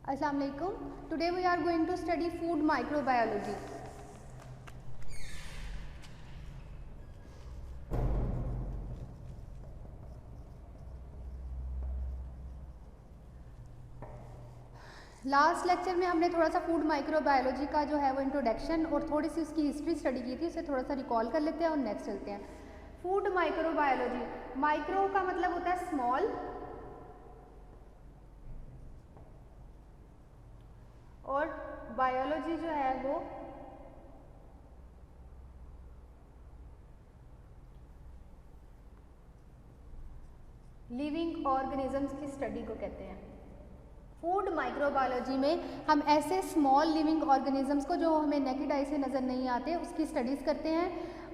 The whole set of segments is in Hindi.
Assalamu alaikum. Today we are going to study food microbiology. Last lecture में हमने थोड़ा सा फूड माइक्रोबायोलॉजी का जो है वो इंट्रोडक्शन और थोड़ी सी उसकी हिस्ट्री स्टडी की थी, उसे थोड़ा सा रिकॉल कर लेते हैं और नेक्स्ट चलते हैं। फूड माइक्रोबायोलॉजी, माइक्रो का मतलब होता है स्मॉल और बायोलॉजी जो है वो लिविंग ऑर्गेनिजम्स की स्टडी को कहते हैं। फूड माइक्रोबायोलॉजी में हम ऐसे स्मॉल लिविंग ऑर्गेनिजम्स को जो हमें नेकेड आई से नज़र नहीं आते उसकी स्टडीज़ करते हैं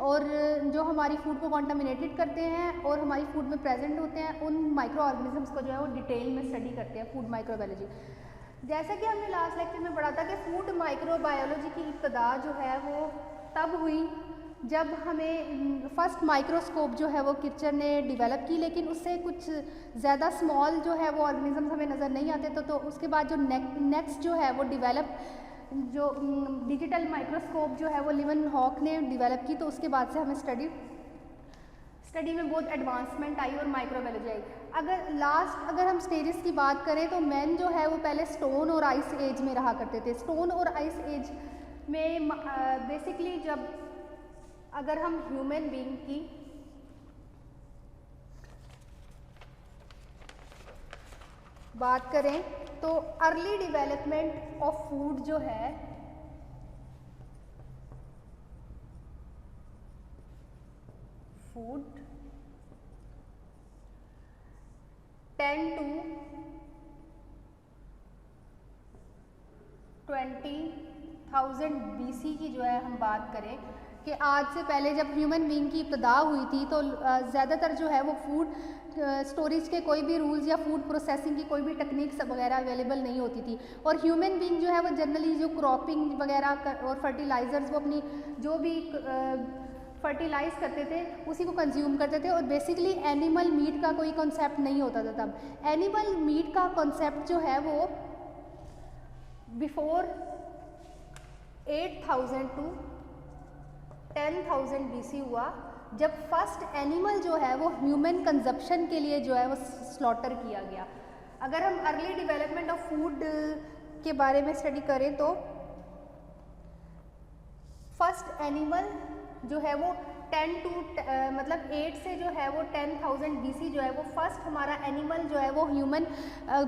और जो हमारी फूड को कॉन्टामिनेटेड करते हैं और हमारी फूड में प्रेजेंट होते हैं उन माइक्रो ऑर्गेनिजम्स को जो है वो डिटेल में स्टडी करते हैं फूड माइक्रोबायोलॉजी। जैसा कि हमने लास्ट लेक्चर में पढ़ा था कि फूड माइक्रोबायोलॉजी की इब्तिदा जो है वो तब हुई जब हमें फर्स्ट माइक्रोस्कोप जो है वो किर्चर ने डेवलप की, लेकिन उससे कुछ ज़्यादा स्मॉल जो है वो ऑर्गेनिजम्स हमें नज़र नहीं आते तो उसके बाद जो नेक्स्ट जो है वो डेवलप जो डिजिटल माइक्रोस्कोप जो है वो लिवेनहॉक ने डेवलप की, तो उसके बाद से हमें स्टडी में बहुत एडवांसमेंट आई और माइक्रोबायोलॉजी आई। अगर हम स्टेजेस की बात करें तो मैन जो है वो पहले स्टोन और आइस एज में रहा करते थे। स्टोन और आइस एज में बेसिकली जब अगर हम ह्यूमन बीइंग की बात करें तो अर्ली डेवलपमेंट ऑफ फूड जो है फूड 10 to 20,000 BC की जो है हम बात करें कि आज से पहले जब ह्यूमन बीइंग की इब्तिदा हुई थी तो ज़्यादातर जो है वो फूड स्टोरेज के कोई भी रूल्स या फूड प्रोसेसिंग की कोई भी टेक्निक्स वगैरह अवेलेबल नहीं होती थी और ह्यूमन बीइंग जो है वो जनरली जो क्रॉपिंग वगैरह और फर्टिलाइज़र्स वो अपनी जो भी फर्टिलाइज करते थे उसी को कंज्यूम करते थे और बेसिकली एनिमल मीट का कोई कॉन्सेप्ट नहीं होता था तब। एनिमल मीट का कॉन्सेप्ट जो है वो बिफोर 8,000 to 10,000 BC हुआ जब फर्स्ट एनिमल जो है वो ह्यूमन कंजप्शन के लिए जो है वो स्लॉटर किया गया। अगर हम अर्ली डेवलपमेंट ऑफ फूड के बारे में स्टडी करें तो फर्स्ट एनिमल जो है वो 8 से जो है वो 10,000 BC जो है वो फर्स्ट हमारा एनिमल जो है वो ह्यूमन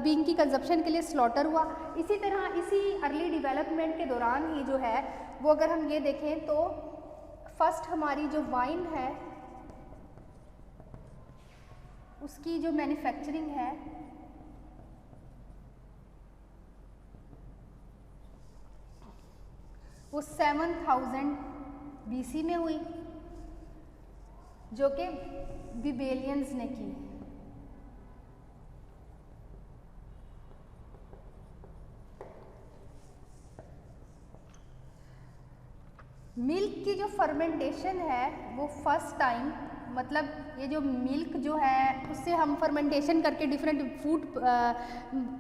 बीइंग की कंजप्शन के लिए स्लॉटर हुआ। इसी तरह इसी अर्ली डेवलपमेंट के दौरान ही जो है वो अगर हम ये देखें तो फर्स्ट हमारी जो वाइन है उसकी जो मैन्युफैक्चरिंग है वो 7,000 BC में हुई जो कि बिबेलियंस ने की। मिल्क की जो फर्मेंटेशन है वो फर्स्ट टाइम मतलब ये जो मिल्क जो है उससे हम फर्मेंटेशन करके डिफरेंट फूड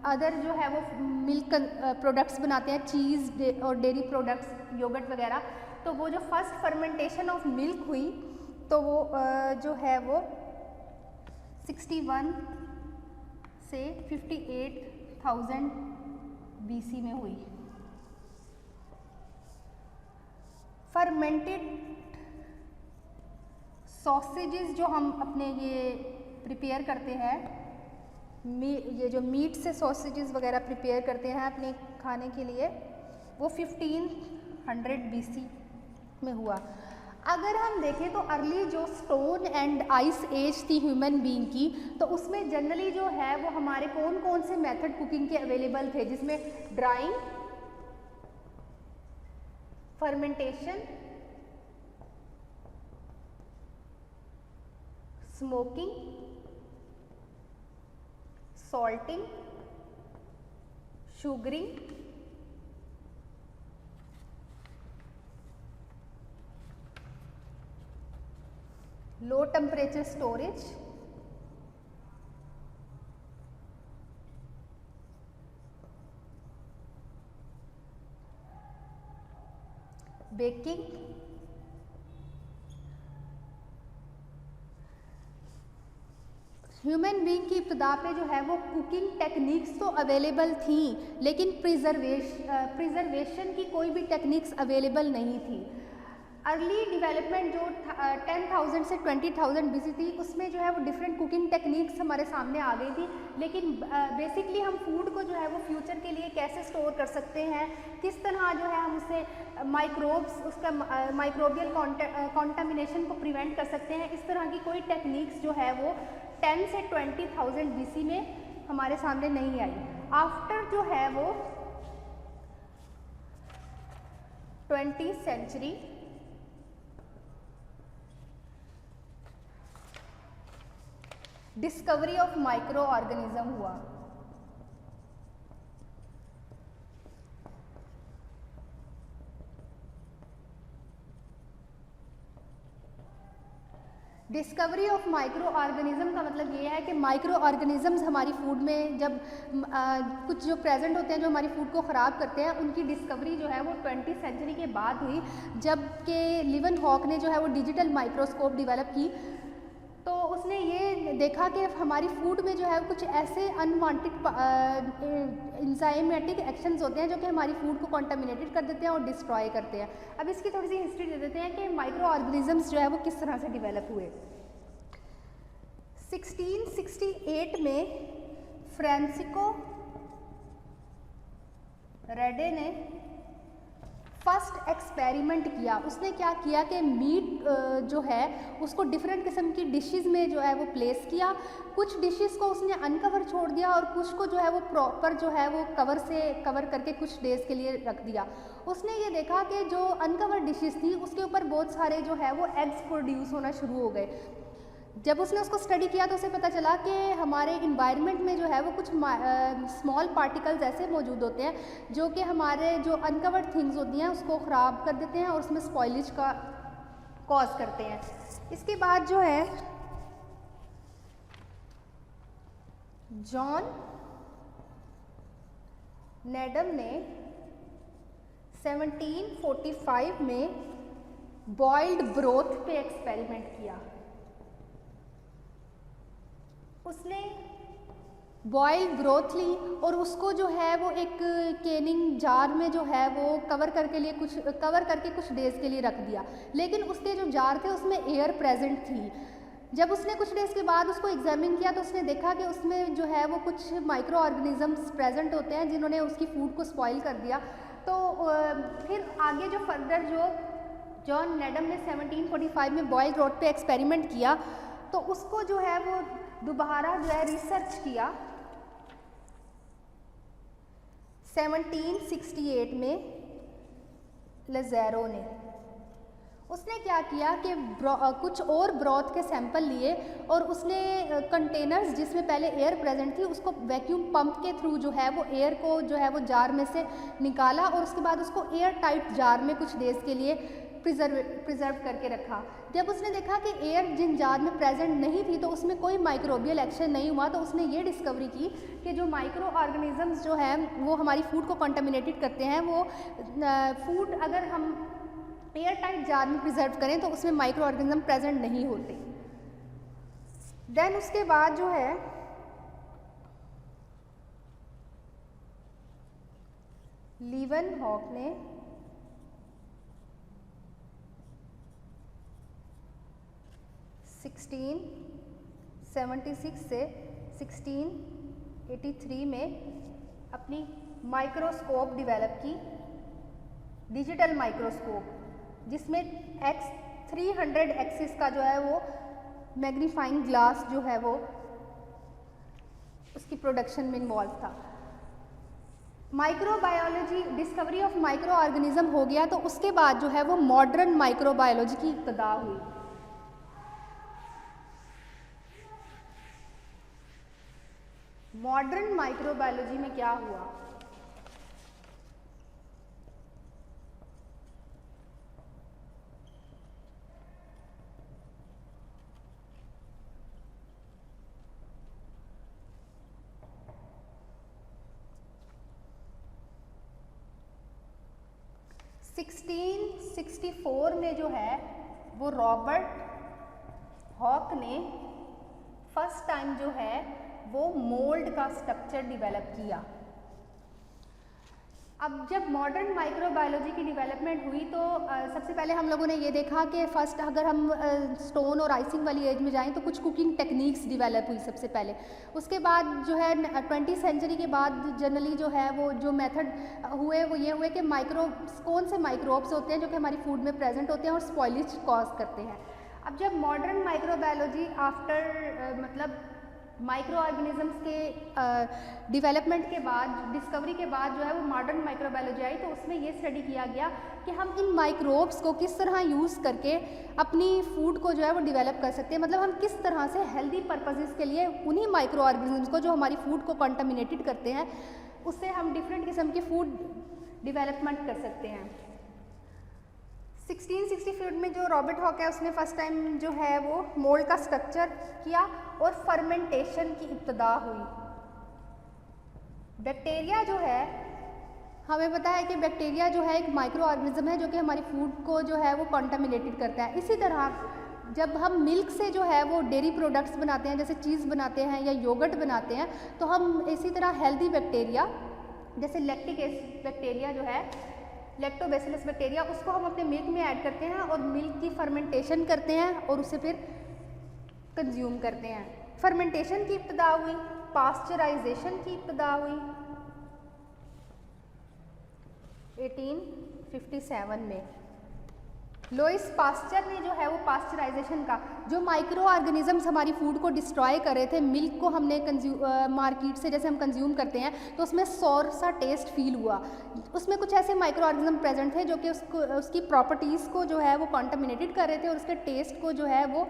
अदर जो है वो मिल्क प्रोडक्ट्स बनाते हैं, चीज़ और डेयरी प्रोडक्ट्स, योगर्ट वगैरह। तो वो जो फर्स्ट फर्मेंटेशन ऑफ मिल्क हुई तो वो जो है वो 61 से 58,000 BC में हुई। फर्मेंटेड सॉसेजेस जो हम अपने ये प्रिपेयर करते हैं, ये जो मीट से सॉसेजेस वगैरह प्रिपेयर करते हैं अपने खाने के लिए, वो 1500 BC में हुआ। अगर हम देखें तो अर्ली जो स्टोन एंड आइस एज थी ह्यूमन बीइंग की तो उसमें जनरली जो है वो हमारे कौन कौन से मेथड कुकिंग के अवेलेबल थे, जिसमें drawing, fermentation, smoking, salting, sugaring, low temperature storage, baking, human being की इब्तदा पे जो है वो कुकिंग टेक्निक्स तो अवेलेबल थी, लेकिन प्रिजर्वेशन की कोई भी टेक्निक्स अवेलेबल नहीं थी। अर्ली डेवलपमेंट जो 10,000 से 20,000 BC थी, उसमें जो है वो डिफरेंट कुकिंग टेक्निक्स हमारे सामने आ गई थी, लेकिन बेसिकली हम फूड को जो है वो फ्यूचर के लिए कैसे स्टोर कर सकते हैं, किस तरह जो है हम उससे माइक्रोब्स, उसका माइक्रोबियल कॉन्टामिनेशन को प्रिवेंट कर सकते हैं, इस तरह की कोई टेक्निक्स जो है वो 10 से 20,000 BC में हमारे सामने नहीं आई। आफ्टर जो है वो 20th century discovery of micro organism हुआ। डिस्कवरी ऑफ माइक्रो ऑर्गेनिज्म का मतलब ये है कि माइक्रो ऑर्गेनिजम्स हमारी फूड में जब कुछ जो प्रेजेंट होते हैं जो हमारी फूड को ख़राब करते हैं, उनकी डिस्कवरी जो है वो 20th सेंचुरी के बाद हुई, जबकि लिवन-हॉक ने जो है वो डिजिटल माइक्रोस्कोप डेवलप की। तो उसने ये देखा कि हमारी फूड में जो है कुछ ऐसे अनवांटेड एंजाइमेटिक एक्शंस होते हैं जो कि हमारी फूड को कॉन्टामिनेटेड कर देते हैं और डिस्ट्रॉय करते हैं। अब इसकी थोड़ी सी हिस्ट्री दे देते हैं कि माइक्रो ऑर्गेनिजम्स जो है वो किस तरह से डेवलप हुए। 1668 में फ्रांसिस्को रेडे ने फर्स्ट एक्सपेरिमेंट किया। उसने क्या किया कि मीट जो है उसको डिफरेंट किस्म की डिशेस में जो है वो प्लेस किया। कुछ डिशेस को उसने अनकवर छोड़ दिया और कुछ को जो है वो प्रॉपर जो है वो कवर करके कुछ डेज के लिए रख दिया। उसने ये देखा कि जो अनकवर डिशेस थी उसके ऊपर बहुत सारे जो है वो एग्स प्रोड्यूस होना शुरू हो गए। जब उसने उसको स्टडी किया तो उसे पता चला कि हमारे इन्वायरमेंट में जो है वो कुछ स्मॉल पार्टिकल्स ऐसे मौजूद होते हैं जो कि हमारे जो अनकवर्ड थिंग्स होती हैं उसको ख़राब कर देते हैं और उसमें स्पॉइलेज का कॉज करते हैं। इसके बाद जो है जॉन नेडम ने 1745 में बॉइल्ड ब्रोथ पे एक्सपेरिमेंट किया। उसने बॉइल्ड ब्रोथ ली और उसको जो है वो एक केनिंग जार में जो है वो कवर करके कुछ डेज के लिए रख दिया, लेकिन उसके जो जार थे उसमें एयर प्रेजेंट थी। जब उसने कुछ डेज के बाद उसको एग्जामिन किया तो उसने देखा कि उसमें जो है वो कुछ माइक्रो ऑर्गेनिजम्स प्रेजेंट होते हैं जिन्होंने उसकी फूड को स्पॉइल कर दिया। तो फिर आगे जो फर्दर जो जॉन नेडम ने 1745 में बॉइल्ड ब्रोथ पे एक्सपेरिमेंट किया तो उसको जो है वो दोबारा जो है रिसर्च किया 1768 में लज़ेरो ने। उसने क्या किया कि कुछ और ब्रॉथ के सैंपल लिए और उसने कंटेनर्स जिसमें पहले एयर प्रेजेंट थी उसको वैक्यूम पंप के थ्रू जो है वो एयर को जो है वो जार में से निकाला और उसके बाद उसको एयर टाइट जार में कुछ डेज के लिए प्रिजर्व करके रखा। जब उसने देखा कि एयर जिन जार में प्रेजेंट नहीं थी तो उसमें कोई माइक्रोबियल एक्शन नहीं हुआ, तो उसने ये डिस्कवरी की कि जो माइक्रो ऑर्गेनिजम्स जो हैं वो हमारी फूड को कॉन्टामिनेटेड करते हैं। वो फूड अगर हम एयर टाइट जार में प्रिजर्व करें तो उसमें माइक्रो ऑर्गेनिज्म प्रेजेंट नहीं होते। देन उसके बाद जो है लीवन-हॉक ने 1676 से 1683 में अपनी माइक्रोस्कोप डेवलप की, डिजिटल माइक्रोस्कोप, जिसमें 300 एक्सिस का जो है वो मैग्नीफाइंग ग्लास जो है वो उसकी प्रोडक्शन में इन्वॉल्व था। Microbiology, discovery of micro organism हो गया तो उसके बाद जो है वो मॉडर्न माइक्रोबायोलॉजी की इब्तिदा हुई। मॉडर्न माइक्रोबायोलॉजी में क्या हुआ? 1664 में जो है वो रॉबर्ट हॉक ने फर्स्ट टाइम जो है वो मोल्ड का स्ट्रक्चर डेवलप किया। अब जब मॉडर्न माइक्रोबायोलॉजी की डेवलपमेंट हुई तो सबसे पहले हम लोगों ने ये देखा कि फ़र्स्ट अगर हम स्टोन और आइसिंग वाली एज में जाएं तो कुछ कुकिंग टेक्निक्स डेवलप हुई सबसे पहले। उसके बाद जो है 20वीं सेंचुरी के बाद जनरली जो है वो जो मेथड हुए वो ये हुए कि कौन से माइक्रोब्स होते हैं जो कि हमारी फूड में प्रेजेंट होते हैं और स्पॉइलेज कॉज करते हैं। अब जब मॉडर्न माइक्रोबायोलॉजी आफ्टर मतलब माइक्रो ऑर्गेनिजम्स के डेवलपमेंट के बाद, डिस्कवरी के बाद जो है वो मॉडर्न माइक्रोबायोलॉजी आई, तो उसमें ये स्टडी किया गया कि हम इन माइक्रोब्स को किस तरह यूज़ करके अपनी फूड को जो है वो डेवलप कर सकते हैं। मतलब हम किस तरह से हेल्दी पर्पसेस के लिए उन्हीं माइक्रो ऑर्गेनिजम्स को जो हमारी फूड को कंटामिनेटेड करते हैं उससे हम डिफरेंट किस्म की फूड डेवलपमेंट कर सकते हैं। 1664 में जो रॉबर्ट हॉक है उसने फर्स्ट टाइम जो है वो मोल्ड का स्ट्रक्चर किया और फर्मेंटेशन की इब्तिदा हुई। बैक्टीरिया जो है, हमें पता है कि बैक्टीरिया जो है एक माइक्रो ऑर्गेनिज्म है जो कि हमारी फूड को जो है वो कंटामिनेटेड करता है। इसी तरह जब हम मिल्क से जो है वो डेयरी प्रोडक्ट्स बनाते हैं, जैसे चीज़ बनाते हैं या योगर्ट बनाते हैं, तो हम इसी तरह हेल्दी बैक्टीरिया जैसे लैक्टिक एसिड बैक्टीरिया जो है, लैक्टोबैसिलस बैक्टीरिया, उसको हम अपने मिल्क में ऐड करते हैं और मिल्क की फर्मेंटेशन करते हैं और उसे फिर कंज्यूम करते हैं। फर्मेंटेशन की इब्तिदा हुई, पास्चराइजेशन की इब्तिदा हुई 1857 में। लुईस पास्चर ने जो है वो पास्चराइजेशन का, जो माइक्रो ऑर्गेनिजम्स हमारी फूड को डिस्ट्रॉय कर रहे थे, मिल्क को हमने मार्केट से जैसे हम कंज्यूम करते हैं तो उसमें सॉर सा टेस्ट फील हुआ। उसमें कुछ ऐसे माइक्रो ऑर्गेनिज्म प्रेजेंट थे जो कि उसकी प्रॉपर्टीज़ को जो है वो कंटामिनेटेड कर रहे थे और उसके टेस्ट को जो है वो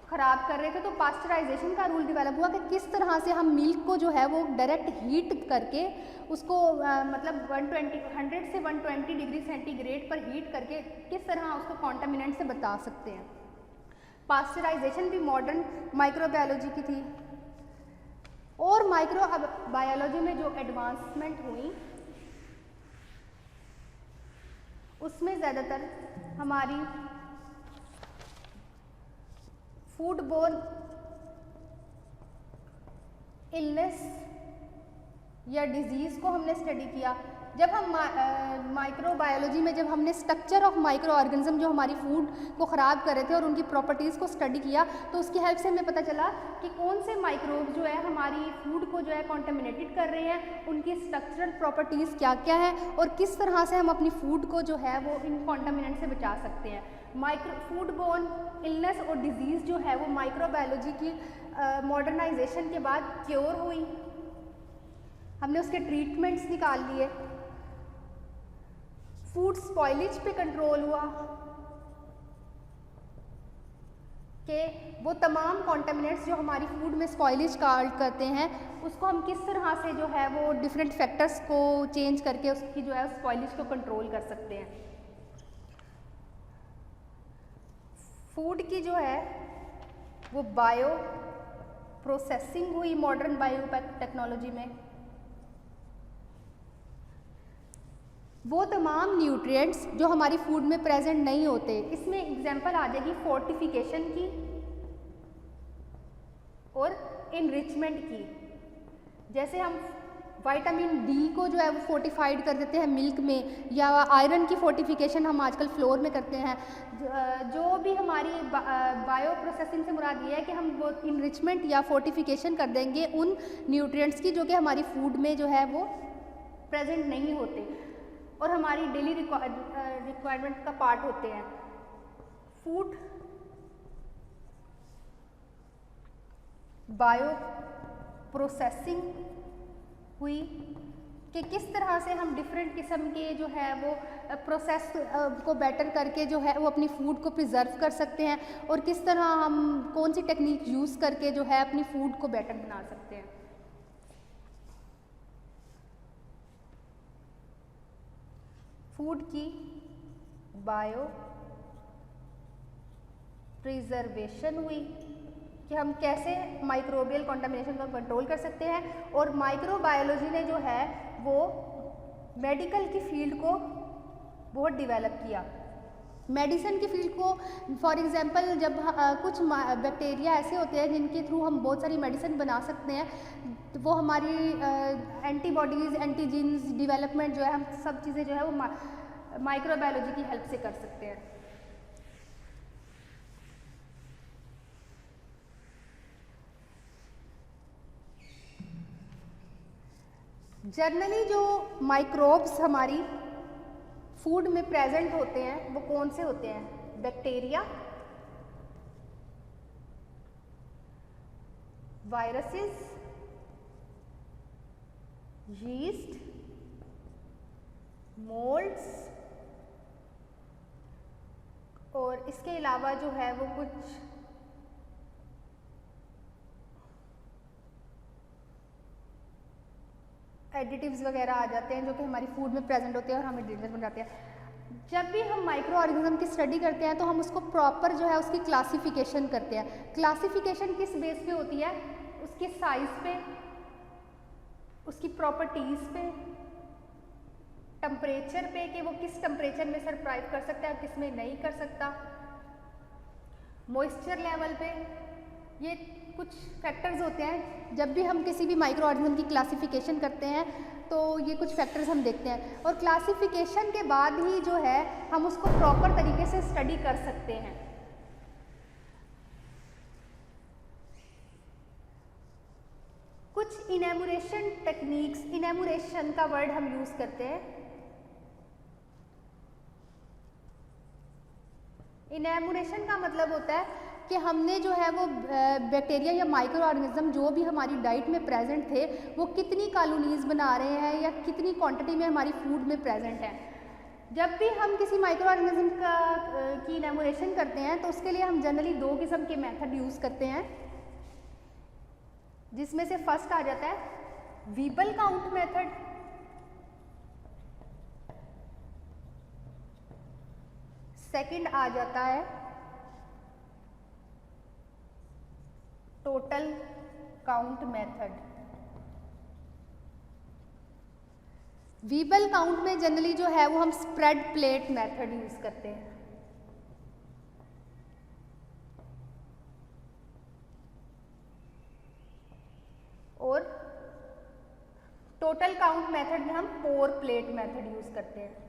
ख़राब कर रहे थे। तो पास्चराइजेशन का रूल डेवलप हुआ कि किस तरह से हम मिल्क को जो है वो डायरेक्ट हीट करके उसको मतलब 100 से 120 डिग्री सेंटीग्रेड पर हीट करके किस तरह उसको कॉन्टामिनेंट से बचा सकते हैं। पास्चराइजेशन भी मॉडर्न माइक्रोबायोलॉजी की थी। और माइक्रोबायोलॉजी में जो एडवांसमेंट हुई उसमें ज़्यादातर हमारी फूड बोर्न इलनेस या डिजीज़ को हमने स्टडी किया। जब हम माइक्रोबायोलॉजी में जब हमने स्ट्रक्चर ऑफ माइक्रो ऑर्गेनिज्म जो हमारी फूड को ख़राब कर रहे थे और उनकी प्रॉपर्टीज़ को स्टडी किया, तो उसकी हेल्प से हमें पता चला कि कौन से माइक्रोब जो है हमारी फूड को जो है कॉन्टामिनेटेड कर रहे हैं, उनकी स्ट्रक्चरल प्रॉपर्टीज़ क्या क्या है और किस तरह से हम अपनी फूड को जो है वो इन कॉन्टामिनेंट से बचा सकते हैं। फूड बोर्न इलनेस और डिजीज़ जो है वो माइक्रोबायोलॉजी की मॉडर्नाइजेशन के बाद क्योर हुई, हमने उसके ट्रीटमेंट्स निकाल लिए, फूड स्पॉइलेज पे कंट्रोल हुआ कि वो तमाम कॉन्टामिनेंट्स जो हमारी फूड में स्पॉइलेज कॉज करते हैं उसको हम किस तरह से जो है वो डिफरेंट फैक्टर्स को चेंज करके उसकी जो है स्पॉइलेज को कंट्रोल कर सकते हैं। फूड की जो है वो बायो प्रोसेसिंग हुई मॉडर्न बायो टेक्नोलॉजी में। वो तमाम न्यूट्रिएंट्स जो हमारी फूड में प्रेजेंट नहीं होते, इसमें एग्जांपल आ जाएगी फोर्टिफिकेशन की और इनरिचमेंट की। जैसे हम विटामिन डी को जो है वो फोर्टिफाइड कर देते हैं मिल्क में, या आयरन की फोर्टिफिकेशन हम आजकल फ्लोर में करते हैं। जो भी हमारी बायो प्रोसेसिंग से मुराद ये है कि हम वो इनरिचमेंट या फोर्टिफिकेशन कर देंगे उन न्यूट्रिएंट्स की जो कि हमारी फूड में जो है वो प्रेजेंट नहीं होते और हमारी डेली रिक्वायरमेंट का पार्ट होते हैं। फूड बायो प्रोसेसिंग हुई कि किस तरह से हम डिफरेंट किस्म के जो है वो प्रोसेस को बेटर करके जो है वो अपनी फूड को प्रिजर्व कर सकते हैं और किस तरह हम कौन सी टेक्निक यूज़ करके जो है अपनी फूड को बेटर बना सकते हैं। फूड की बायो प्रिजर्वेशन हुई कि हम कैसे माइक्रोबियल कंटामिनेशन को कंट्रोल कर सकते हैं। और माइक्रोबायोलॉजी ने जो है वो मेडिकल की फील्ड को बहुत डेवलप किया। मेडिसिन की फील्ड को फॉर एग्जांपल जब कुछ बैक्टीरिया ऐसे होते हैं जिनके थ्रू हम बहुत सारी मेडिसिन बना सकते हैं, तो वो हमारी एंटीबॉडीज़, एंटीजीन्स डेवलपमेंट जो है, हम सब चीज़ें जो है वो माइक्रोबायोलॉजी की हेल्प से कर सकते हैं। जनरली जो माइक्रोब्स हमारी फूड में प्रेजेंट होते हैं वो कौन से होते हैं? बैक्टीरिया, वायरसेस, यीस्ट, मोल्ड्स, और इसके अलावा जो है वो कुछ एडिटिव्स वगैरह आ जाते हैं जो कि हमारी फूड में प्रेजेंट होते हैं और हमें डेंजर बन जाते हैं। जब भी हम माइक्रो ऑर्गेनिज्म की स्टडी करते हैं तो हम उसको प्रॉपर जो है उसकी क्लासिफिकेशन करते हैं। क्लासिफिकेशन किस बेस पे होती है? उसके साइज पे, उसकी प्रॉपर्टीज़ पे, टेम्परेचर पे कि वो किस टेम्परेचर में सरवाइव कर सकता है, किस में नहीं कर सकता, मॉइस्चर लेवल पे, ये कुछ फैक्टर्स होते हैं। जब भी हम किसी भी माइक्रो ऑर्गेनिज्म की क्लासिफिकेशन करते हैं तो ये कुछ फैक्टर्स हम देखते हैं, और क्लासिफिकेशन के बाद ही जो है हम उसको प्रॉपर तरीके से स्टडी कर सकते हैं। कुछ इनैमोरेशन टेक्निक्स, इनैमोरेशन का वर्ड हम यूज करते हैं। इनैमोरेशन का मतलब होता है कि हमने जो है वो बैक्टीरिया या माइक्रो ऑर्गेनिज्म जो भी हमारी डाइट में प्रेजेंट थे वो कितनी कॉलोनीज बना रहे हैं या कितनी क्वांटिटी में हमारी फूड में प्रेजेंट है। जब भी हम किसी माइक्रो ऑर्गेनिज्म की इनैमोरेशन करते हैं तो उसके लिए हम जनरली दो किस्म के मेथड यूज़ करते हैं, जिसमें से फर्स्ट आ जाता है वीबल काउंट मेथड, सेकंड आ जाता है टोटल काउंट मेथड। वीबल काउंट में जनरली जो है वो हम स्प्रेड प्लेट मेथड यूज करते हैं, और टोटल काउंट मेथड में हम पोर प्लेट मेथड यूज करते हैं।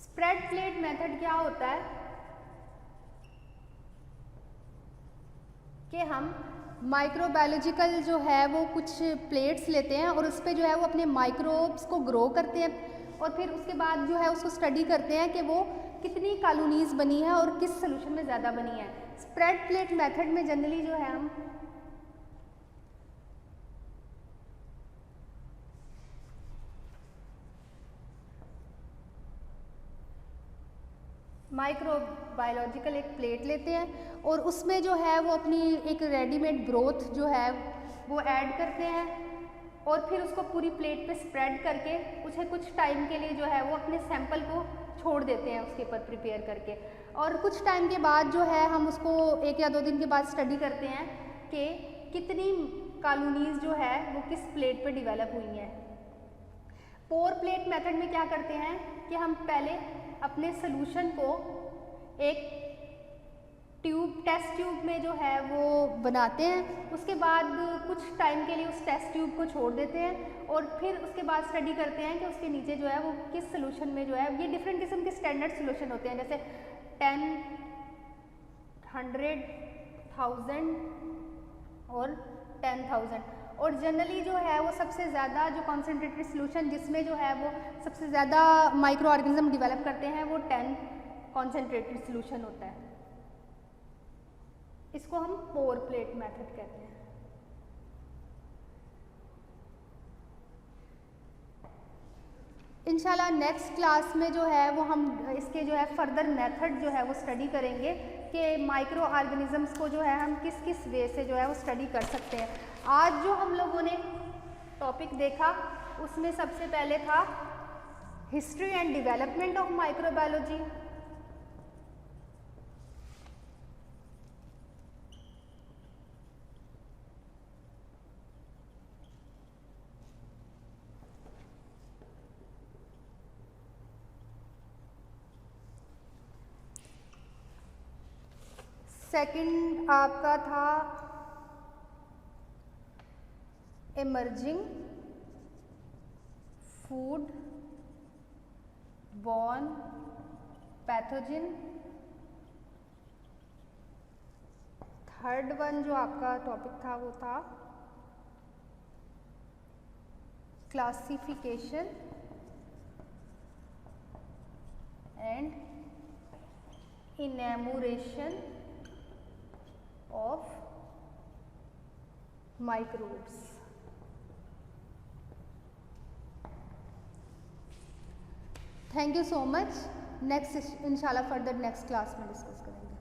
स्प्रेड प्लेट मेथड क्या होता है कि हम माइक्रोबायोलॉजिकल जो है वो कुछ प्लेट्स लेते हैं और उस पर जो है वो अपने माइक्रोब्स को ग्रो करते हैं, और फिर उसके बाद जो है उसको स्टडी करते हैं कि वो कितनी कॉलोनीज बनी है और किस सोल्यूशन में ज़्यादा बनी है। स्प्रेड प्लेट मेथड में जनरली जो है हम माइक्रोबायोलॉजिकल एक प्लेट लेते हैं और उसमें जो है वो अपनी एक रेडीमेड ब्रोथ जो है वो ऐड करते हैं, और फिर उसको पूरी प्लेट पे स्प्रेड करके उसे कुछ टाइम के लिए जो है वो अपने सैंपल को छोड़ देते हैं उसके ऊपर प्रिपेयर करके, और कुछ टाइम के बाद जो है हम उसको 1 या 2 दिन के बाद स्टडी करते हैं कि कितनी कॉलोनीज जो है वो किस प्लेट पे डेवलप हुई हैं। पोर प्लेट मेथड में क्या करते हैं कि हम पहले अपने सोल्यूशन को एक टेस्ट ट्यूब में जो है वो बनाते हैं, उसके बाद कुछ टाइम के लिए उस टेस्ट ट्यूब को छोड़ देते हैं, और फिर उसके बाद स्टडी करते हैं कि उसके नीचे जो है वो किस सोल्यूशन में जो है, ये डिफरेंट किस्म के स्टैंडर्ड सोल्यूशन होते हैं, जैसे 10, 100, 1000 और 10,000, और जनरली जो है वो सबसे ज़्यादा जो कॉन्सेंट्रेटेड सोल्यूशन जिसमें जो है वो सबसे ज़्यादा माइक्रो ऑर्गेनिज्म डेवलप करते हैं वो 10 कॉन्सेंट्रेटेड सोल्यूशन होता है। इसको हम पोर प्लेट मेथड कहते हैं। इंशाल्लाह नेक्स्ट क्लास में जो है वो हम इसके जो है फर्दर मेथड जो है वो स्टडी करेंगे कि माइक्रो ऑर्गेनिजम्स को जो है हम किस किस वे से जो है वो स्टडी कर सकते हैं। आज जो हम लोगों ने टॉपिक देखा उसमें सबसे पहले था history and development of microbiology, second आपका था emerging food borne pathogen. Third one जो आपका टॉपिक था वो था classification and enumeration of microbes। Thank you so much. Next इंशाल्लाह फर्दर नेक्स्ट क्लास में डिस्कस करेंगे।